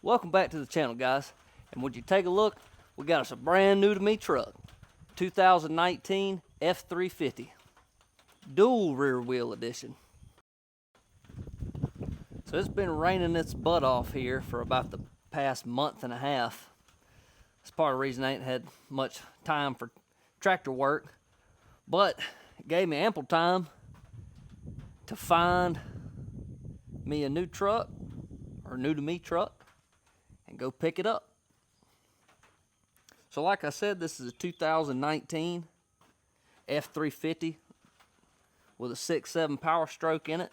Welcome back to the channel, guys. And would you take a look, we got us a brand new to me truck, 2019 F-350 dual rear wheel edition. So it's been raining its butt off here for about the past month and a half. That's part of the reason I ain't had much time for tractor work, but it gave me ample time to find me a new truck, or new to me truck, and go pick it up. So like I said, this is a 2019 F-350 with a 6.7 power stroke in it.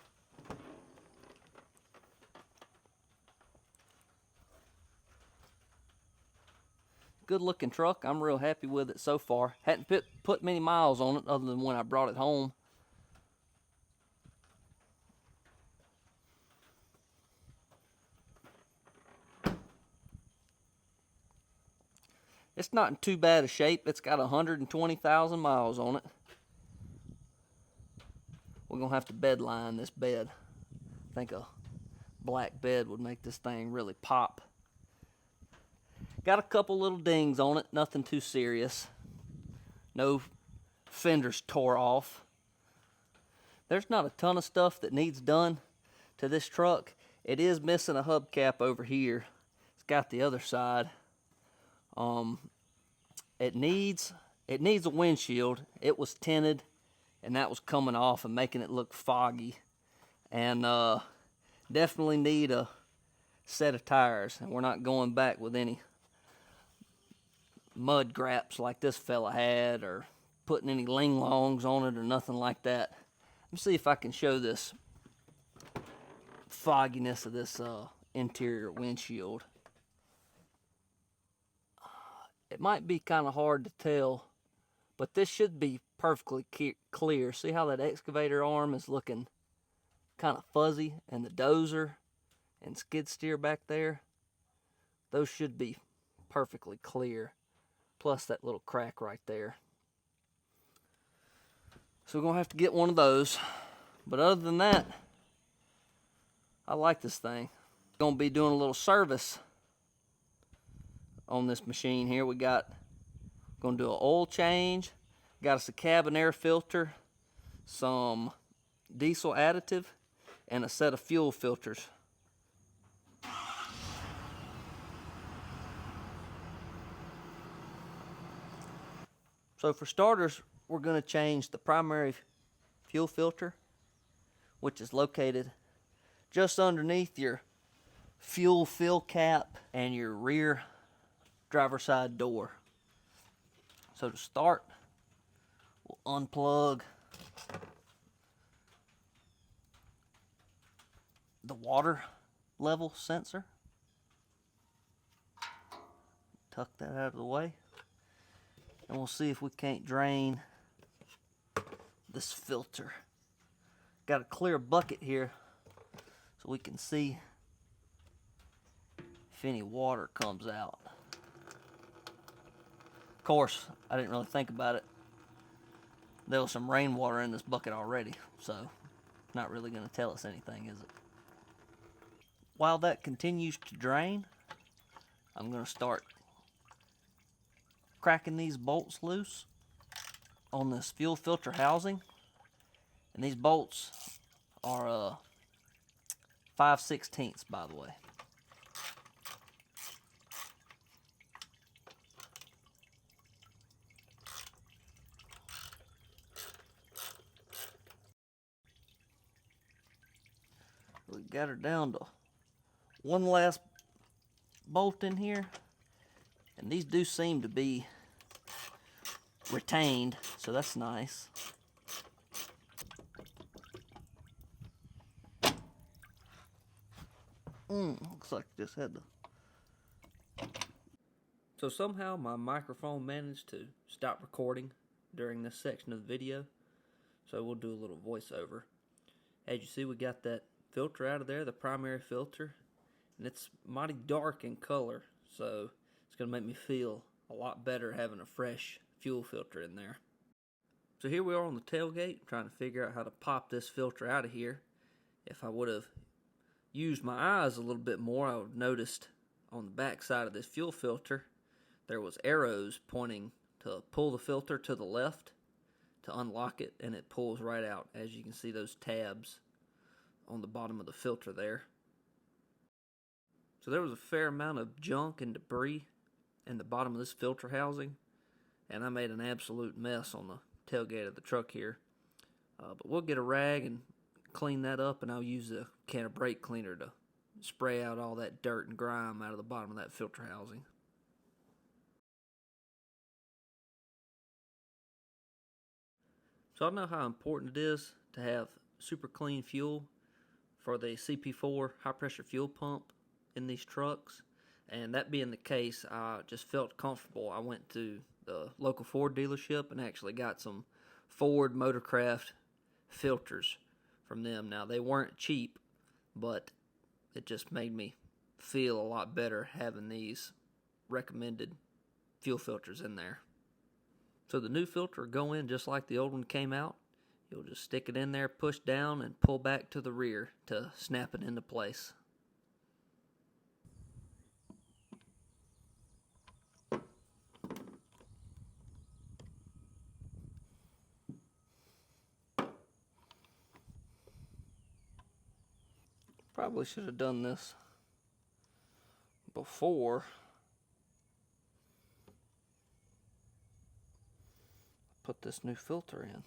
Good looking truck. I'm real happy with it so far. Hadn't put many miles on it other than when I brought it home. It's not in too bad a shape. It's got 120,000 miles on it. We're gonna have to bed line this bed. I think a black bed would make this thing really pop. Got a couple little dings on it, nothing too serious. No fenders tore off. There's not a ton of stuff that needs done to this truck. It is missing a hubcap over here. It's got the other side. It needs a windshield. It was tinted, and that was coming off and making it look foggy. And definitely need a set of tires. And we're not going back with any mud graps like this fella had, or putting any ling longs on it or nothing like that. Let me see if I can show this fogginess of this interior windshield. It might be kind of hard to tell, but this should be perfectly clear. See how that excavator arm is looking kind of fuzzy, and the dozer and skid steer back there, those should be perfectly clear, plus that little crack right there. So we're gonna have to get one of those, but other than that, I like this thing. Gonna be doing a little service on this machine here. We got gonna do an oil change, got us a cabin air filter, some diesel additive, and a set of fuel filters. So for starters, we're going to change the primary fuel filter, which is located just underneath your fuel fill cap and your rear driver's side door. So to start, we'll unplug the water level sensor. Tuck that out of the way. And we'll see if we can't drain this filter. Got a clear bucket here so we can see if any water comes out. Of course, I didn't really think about it. There was some rainwater in this bucket already, so not really going to tell us anything, is it? While that continues to drain, I'm going to start cracking these bolts loose on this fuel filter housing. And these bolts are 5/16, by the way. We got her down to one last bolt in here, and these do seem to be retained, so that's nice. Looks like I just had to. So somehow my microphone managed to stop recording during this section of the video, so we'll do a little voiceover. As you see, we got that filter out of there, the primary filter, and it's mighty dark in color, so it's going to make me feel a lot better having a fresh fuel filter in there. So here we are on the tailgate, trying to figure out how to pop this filter out of here. If I would have used my eyes a little bit more, I would have noticed on the back side of this fuel filter, there was arrows pointing to pull the filter to the left to unlock it, and it pulls right out. As you can see, those tabs on the bottom of the filter there. So there was a fair amount of junk and debris in the bottom of this filter housing, and I made an absolute mess on the tailgate of the truck here. But we'll get a rag and clean that up, and I'll use a can of brake cleaner to spray out all that dirt and grime out of the bottom of that filter housing. So I know how important it is to have super clean fuel for the CP4 high pressure fuel pump in these trucks, and that being the case, I just felt comfortable. I went to the local Ford dealership and actually got some Ford Motorcraft filters from them. Now, they weren't cheap, but it just made me feel a lot better having these recommended fuel filters in there. So the new filter will go in just like the old one came out. You'll just stick it in there, push down, and pull back to the rear to snap it into place. Probably should have done this before I put this new filter in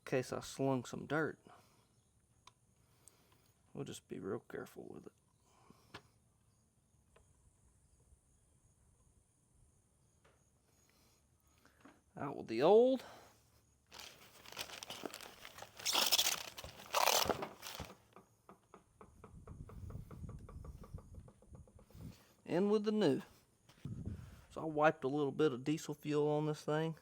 case I slung some dirt. We'll just be real careful with it. Out with the old. In with the new. So I wiped a little bit of diesel fuel on this thing.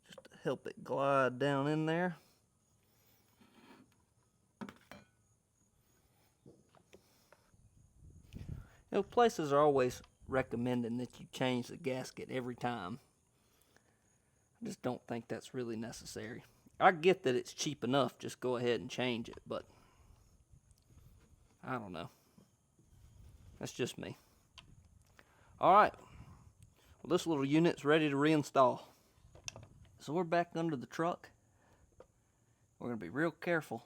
Just to help it glide down in there. You know, places are always recommending that you change the gasket every time. I just don't think that's really necessary. I get that it's cheap enough, just go ahead and change it, but I don't know. That's just me. Alright, well, this little unit's ready to reinstall. So we're back under the truck. We're going to be real careful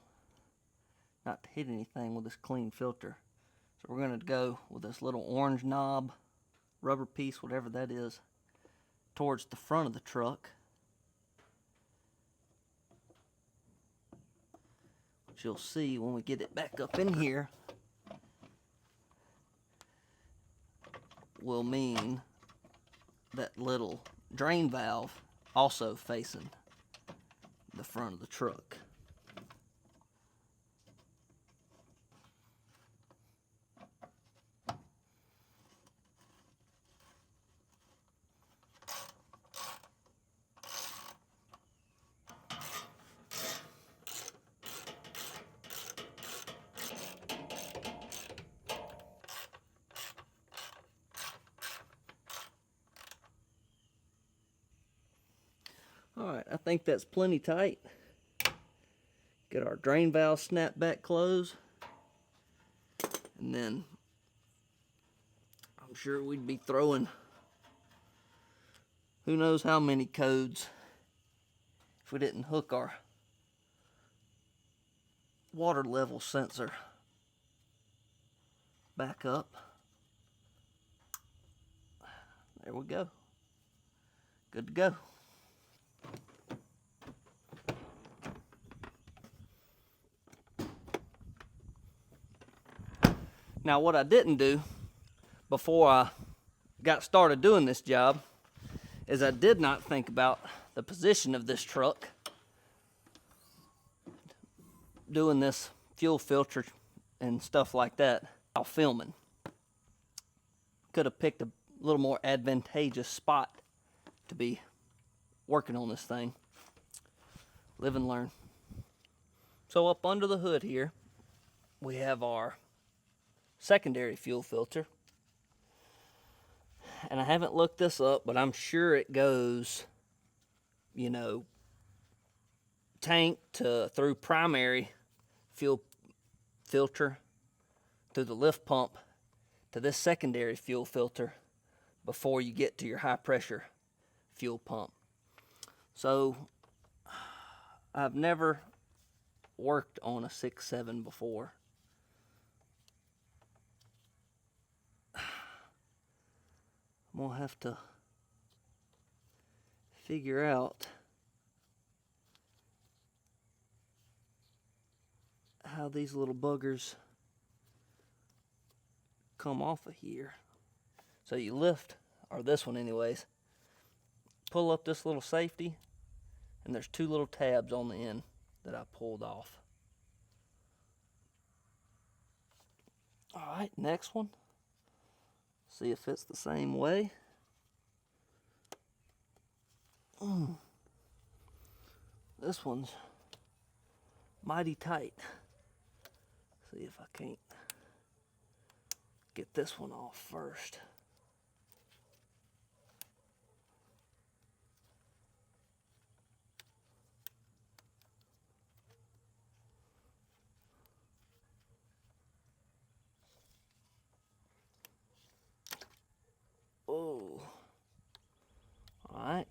not to hit anything with this clean filter. So we're going to go with this little orange knob, rubber piece, whatever that is, towards the front of the truck. Which you'll see when we get it back up in here will mean that little drain valve also facing the front of the truck. Alright, I think that's plenty tight. Get our drain valve snapped back closed. And then I'm sure we'd be throwing who knows how many codes if we didn't hook our water level sensor back up. There we go. Good to go. Now, what I didn't do before I got started doing this job is I did not think about the position of this truck doing this fuel filter and stuff like that while filming. Could have picked a little more advantageous spot to be working on this thing. Live and learn. So up under the hood here, we have our secondary fuel filter. And I haven't looked this up, but I'm sure it goes you know, tank through primary fuel filter through the lift pump to this secondary fuel filter before you get to your high pressure fuel pump. So I've never worked on a 6.7 before. I'm gonna have to figure out how these little buggers come off of here. So you lift, or this one anyways, pull up this little safety, and there's two little tabs on the end that I pulled off. Alright, next one. See if it's the same way. This one's mighty tight. See if I can't get this one off first. Oh. Alright.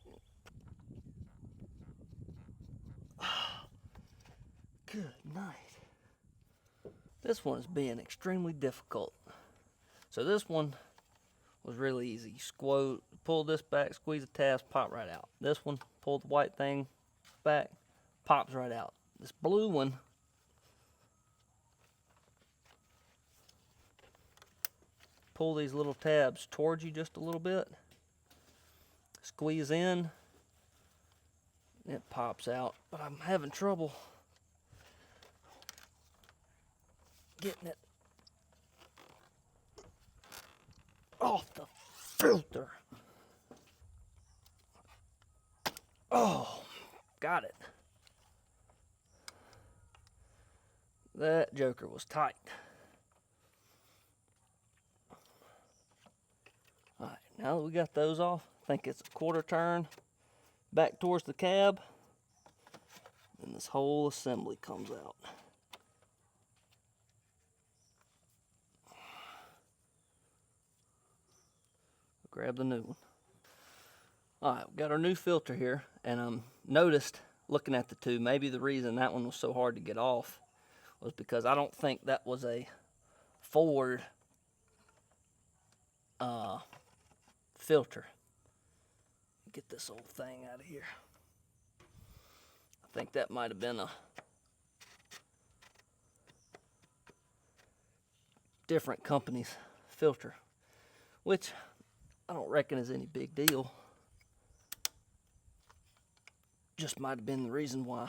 Good night. This one is being extremely difficult. So this one was really easy. Pull this back, squeeze the tabs, pop right out. This one, pull the white thing back, pops right out. This blue one, pull these little tabs towards you just a little bit, squeeze in, it pops out. But I'm having trouble getting it off the filter. Oh, got it. That joker was tight. Alright, now that we got those off, I think it's a quarter turn back towards the cab, and this whole assembly comes out. Grab the new one. Alright, we got our new filter here, and noticed looking at the two, maybe the reason that one was so hard to get off was because I don't think that was a forward filter. Get this old thing out of here. I think that might have been a different company's filter, which I don't reckon is any big deal. Just might have been the reason why.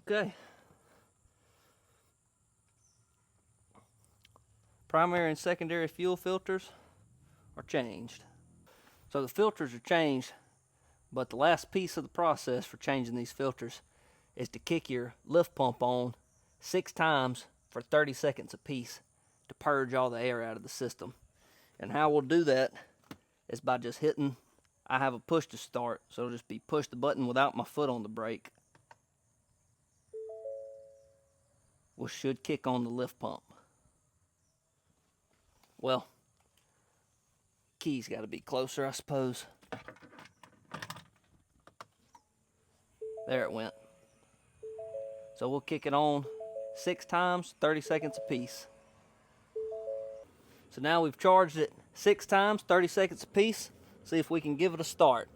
Okay. Primary and secondary fuel filters are changed. So the filters are changed, but the last piece of the process for changing these filters is to kick your lift pump on 6 times for 30 seconds apiece to purge all the air out of the system. And how we'll do that is by just hitting, I have a push to start, so it'll just be push the button without my foot on the brake, which should kick on the lift pump. Well, key's got to be closer, I suppose. There it went. So we'll kick it on 6 times, 30 seconds apiece. So now we've charged it 6 times, 30 seconds apiece. See if we can give it a start.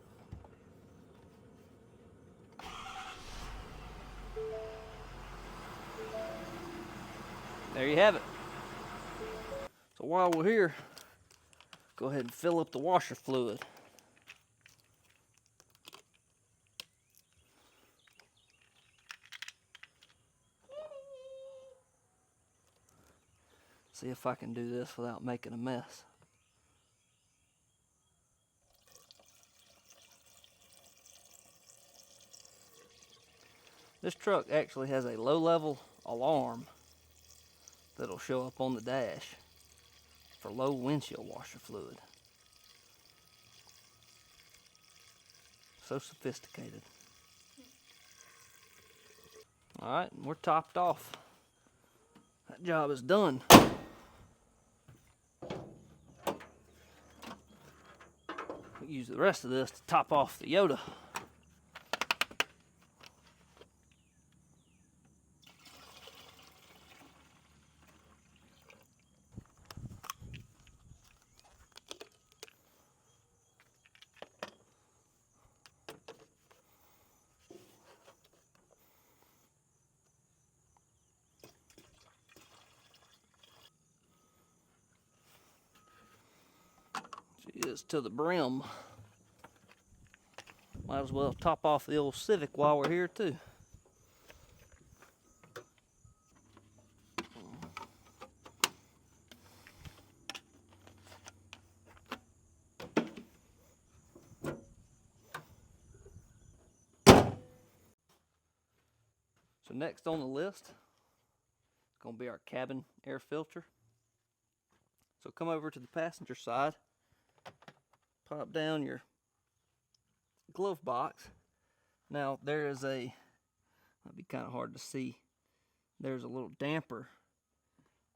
There you have it. So while we're here, go ahead and fill up the washer fluid. See if I can do this without making a mess. This truck actually has a low-level alarm that'll show up on the dash for low windshield washer fluid. So sophisticated. Alright, we're topped off. That job is done. We use the rest of this to top off the Yoda. She is to the brim. Might as well top off the old Civic while we're here too. So next on the list is going to be our cabin air filter. So come over to the passenger side, pop down your glove box. Now there is a, might be kind of hard to see, there's a little damper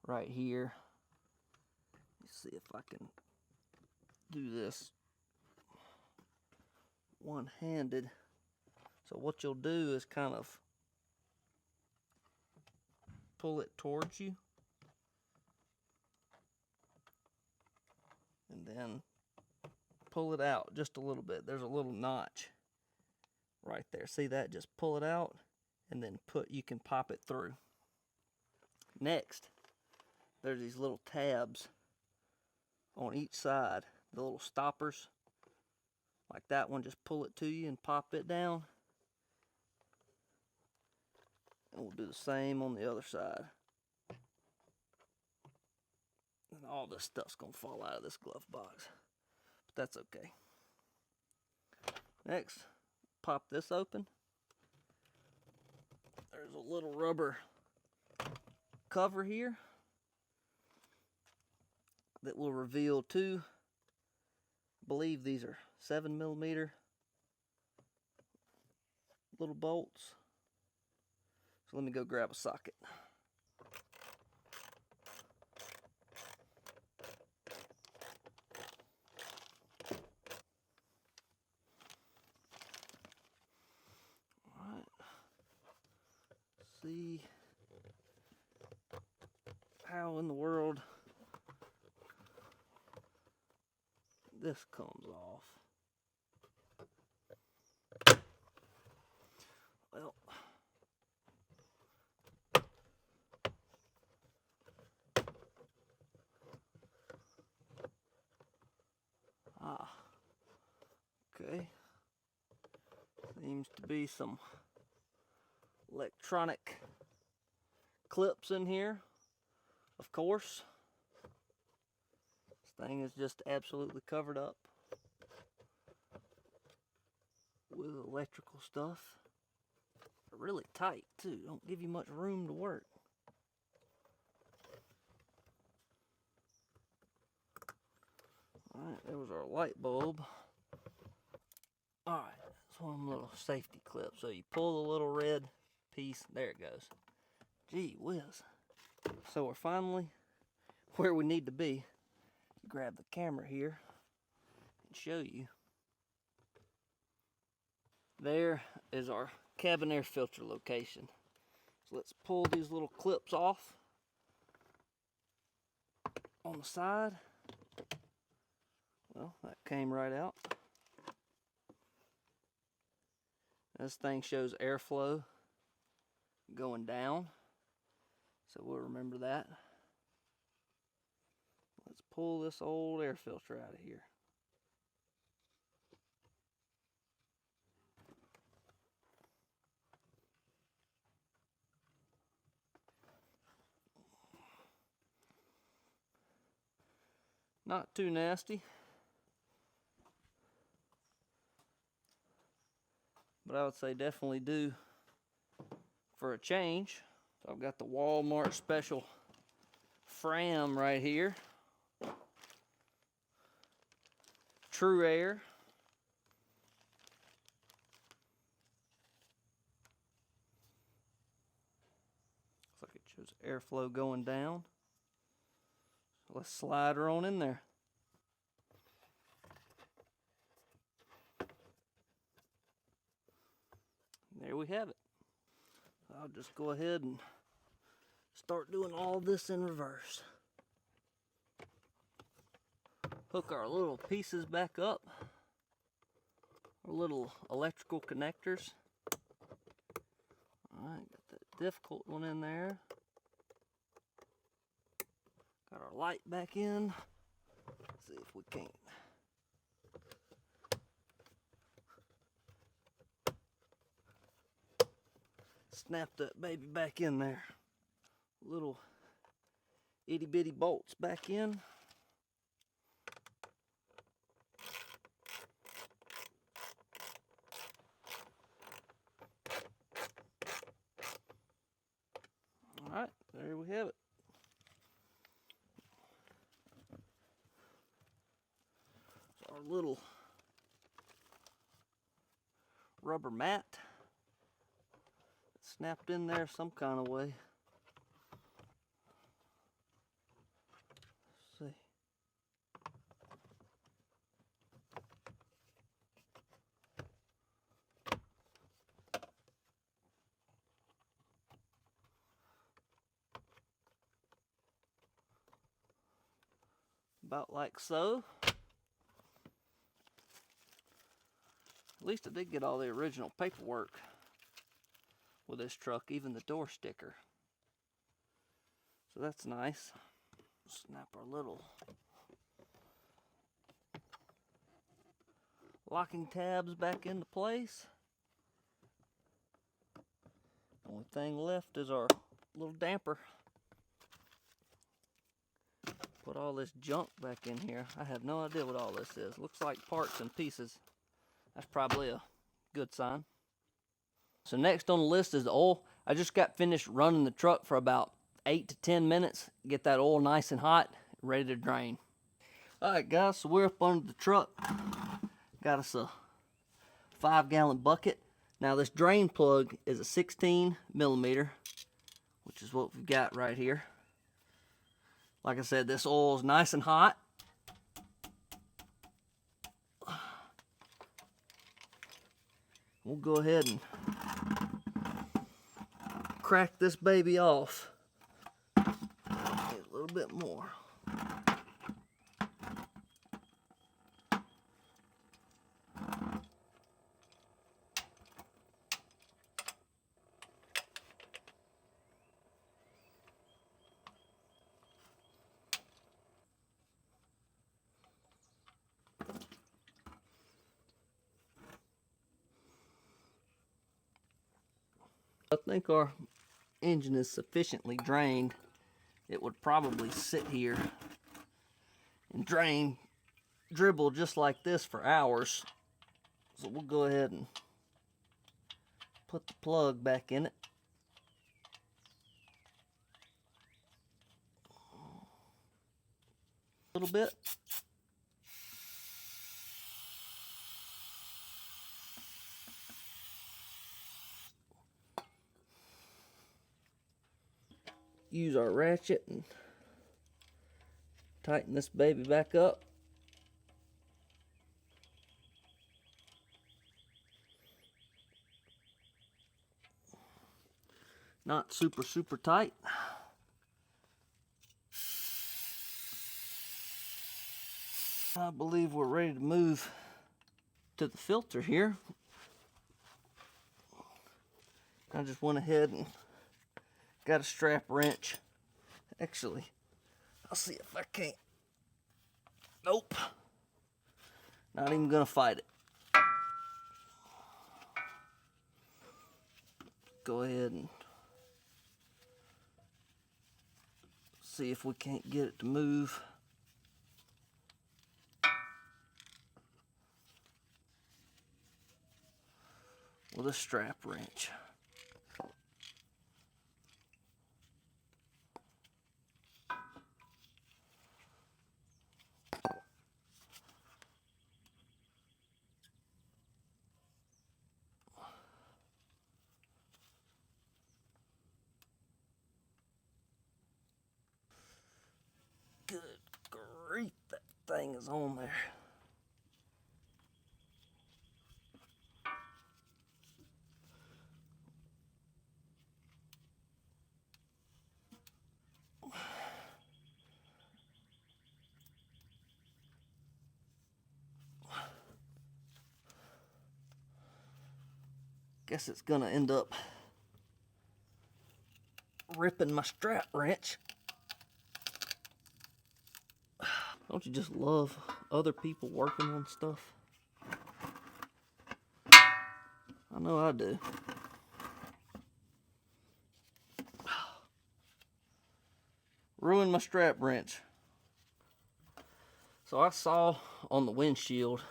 right here. Let's see if I can do this one-handed. So what you'll do is kind of pull it towards you and then pull it out just a little bit. There's a little notch right there. See that? Just pull it out and then you can pop it through. Next, there's these little tabs on each side, the little stoppers. Like that one, just pull it to you and pop it down. And we'll do the same on the other side. And all this stuff's gonna fall out of this glove box, but that's okay. Next, pop this open. There's a little rubber cover here that will reveal two, I believe these are 7mm little bolts. So let me go grab a socket. Alright. See how in the world this comes off. Well, okay. Seems to be some electronic clips in here, of course. This thing is just absolutely covered up with electrical stuff. They're really tight too, don't give you much room to work. Alright, there was our light bulb. Alright, that's one of them little safety clips. So you pull the little red piece, there it goes. Gee whiz. So we're finally where we need to be. Grab the camera here and show you. There is our cabin air filter location. So let's pull these little clips off on the side. Well, that came right out. This thing shows airflow going down, so we'll remember that. Let's pull this old air filter out of here. Not too nasty, but I would say definitely do for a change. So I've got the Walmart special Fram right here. True Air. Looks like it shows airflow going down. So let's slide her on in there. There we have it. I'll just go ahead and start doing all this in reverse. Hook our little pieces back up, our little electrical connectors. Alright, got that difficult one in there. Got our light back in. Let's see if we can't. Snap that baby back in there. Little itty bitty bolts back in. Alright, there we have it. So our little rubber mat snapped in there some kind of way. Let's see. About like so. At least I did get all the original paperwork with this truck, even the door sticker. So that's nice. Snap our little locking tabs back into place. Only thing left is our little damper. Put all this junk back in here. I have no idea what all this is. Looks like parts and pieces. That's probably a good sign. So next on the list is the oil. I just got finished running the truck for about 8 to 10 minutes. Get that oil nice and hot, ready to drain. Alright guys, so we're up under the truck. Got us a 5-gallon bucket. Now this drain plug is a 16 millimeter, which is what we've got right here. Like I said, this oil is nice and hot. We'll go ahead and crack this baby off. Get a little bit more. I think our engine is sufficiently drained. It would probably sit here and dribble just like this for hours. So we'll go ahead and put the plug back in it. A little bit. Use our ratchet and tighten this baby back up. Not super tight. I believe we're ready to move to the filter here. I just went ahead and got a strap wrench. Actually, I'll see if I can't. Nope. Not even gonna fight it. Go ahead and see if we can't get it to move. With a strap wrench. everything is on there. Guess it's gonna end up ripping my strap wrench. Don't you just love other people working on stuff? I know I do. Ruined my strap wrench. So I saw on the windshield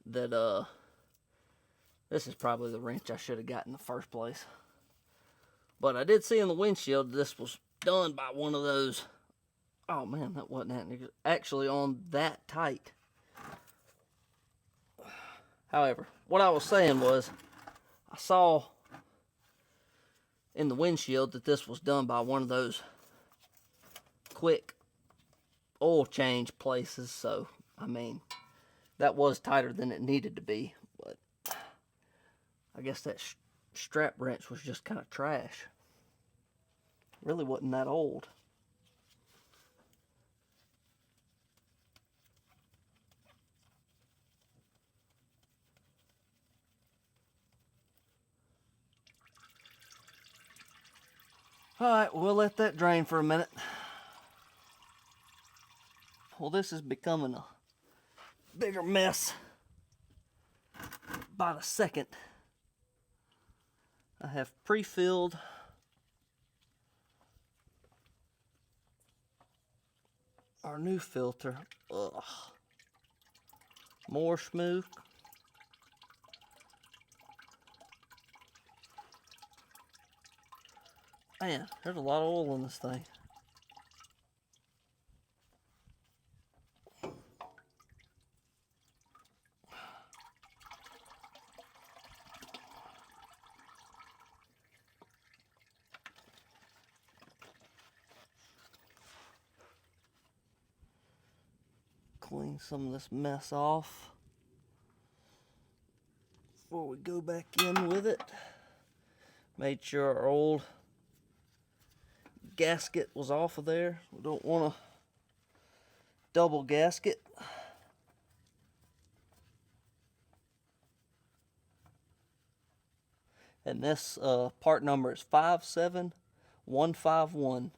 that this is probably the wrench I should have got in the first place. But I did see in the windshield this was done by one of those. Oh man, that wasn't actually on that tight. However, what I was saying was, I saw in the windshield that this was done by one of those quick oil change places. So, I mean, that was tighter than it needed to be. But I guess that strap wrench was just kind of trash. Really wasn't that old. Alright, we'll let that drain for a minute. Well, this is becoming a bigger mess by the second. I have pre-filled our new filter. Ugh. More smoke. Man, there's a lot of oil in this thing. Clean some of this mess off before we go back in with it. Made sure our old gasket was off of there. We don't want a double gasket. And this part number is 57151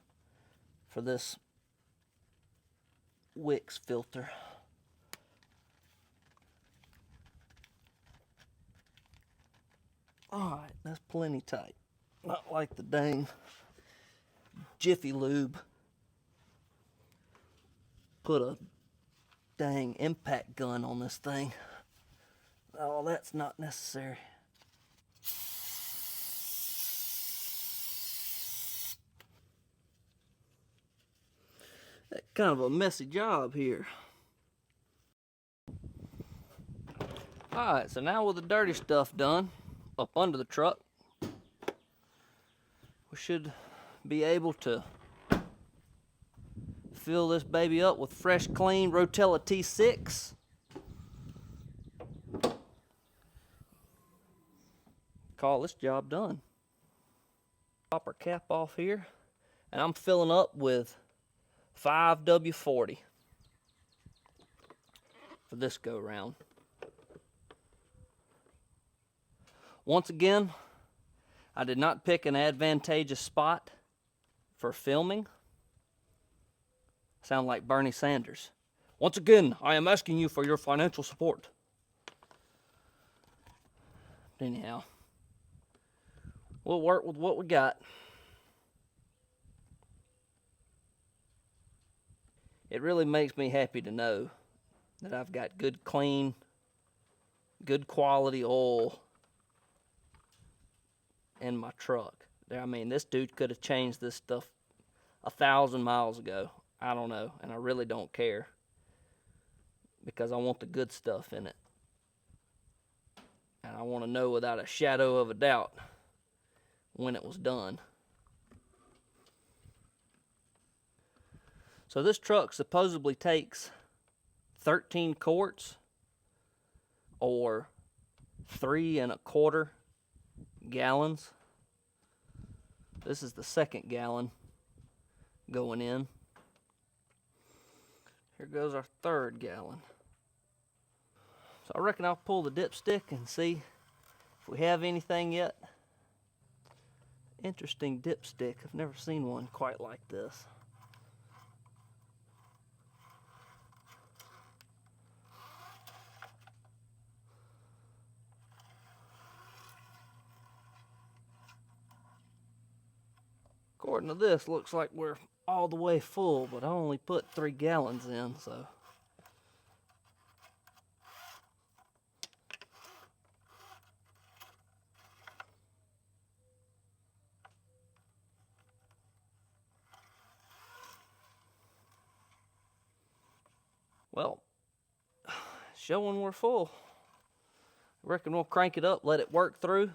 for this Wix filter. Alright, that's plenty tight. Not like the dang Jiffy Lube put a dang impact gun on this thing. Oh, that's not necessary. That's kind of a messy job here. Alright, so now with the dirty stuff done up under the truck, we should be able to fill this baby up with fresh, clean Rotella T6. Call this job done. Pop our cap off here, and I'm filling up with 5W40 for this go round. Once again, I did not pick an advantageous spot for filming. Sound like Bernie Sanders. Once again, I am asking you for your financial support. Anyhow, we'll work with what we got. It really makes me happy to know that I've got good, clean, good quality oil in my truck. I mean, this dude could have changed this stuff 1,000 miles ago. I don't know, and I really don't care, because I want the good stuff in it. And I want to know without a shadow of a doubt when it was done. So this truck supposedly takes 13 quarts or 3¼ gallons. This is the second gallon going in. Here goes our third gallon. So I reckon I'll pull the dipstick and see if we have anything yet. Interesting dipstick. I've never seen one quite like this. According to this, looks like we're all the way full, but I only put 3 gallons in, so. Well, showing we're full. I reckon we'll crank it up, let it work through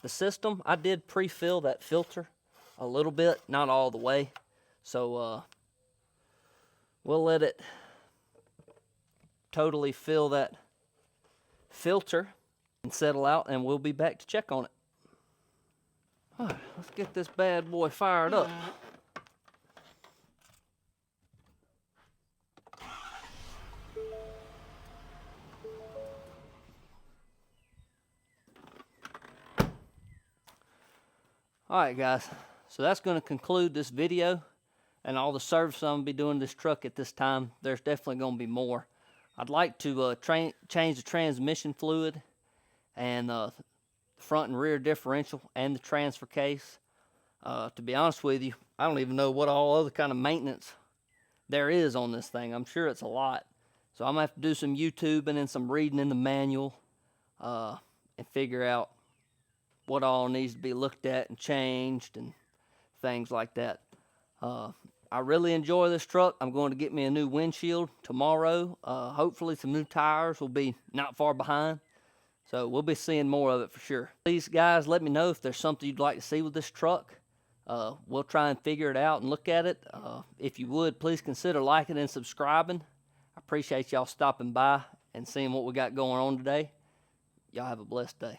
the system. I did pre-fill that filter a little bit, not all the way. So we'll let it totally fill that filter and settle out, and we'll be back to check on it. All right, let's get this bad boy fired up. Alright guys, so that's going to conclude this video and all the service I'm going to be doing this truck at this time. There's definitely going to be more. I'd like to change the transmission fluid and the front and rear differential and the transfer case. To be honest with you, I don't even know what all other kind of maintenance there is on this thing. I'm sure it's a lot. So I'm going to have to do some YouTubing and some reading in the manual and figure out what all needs to be looked at and changed and things like that. I really enjoy this truck. I'm going to get me a new windshield tomorrow. Hopefully some new tires will be not far behind. So we'll be seeing more of it for sure. Please guys, let me know if there's something you'd like to see with this truck. We'll try and figure it out and look at it. If you would, please consider liking and subscribing. I appreciate y'all stopping by and seeing what we got going on today. Y'all have a blessed day.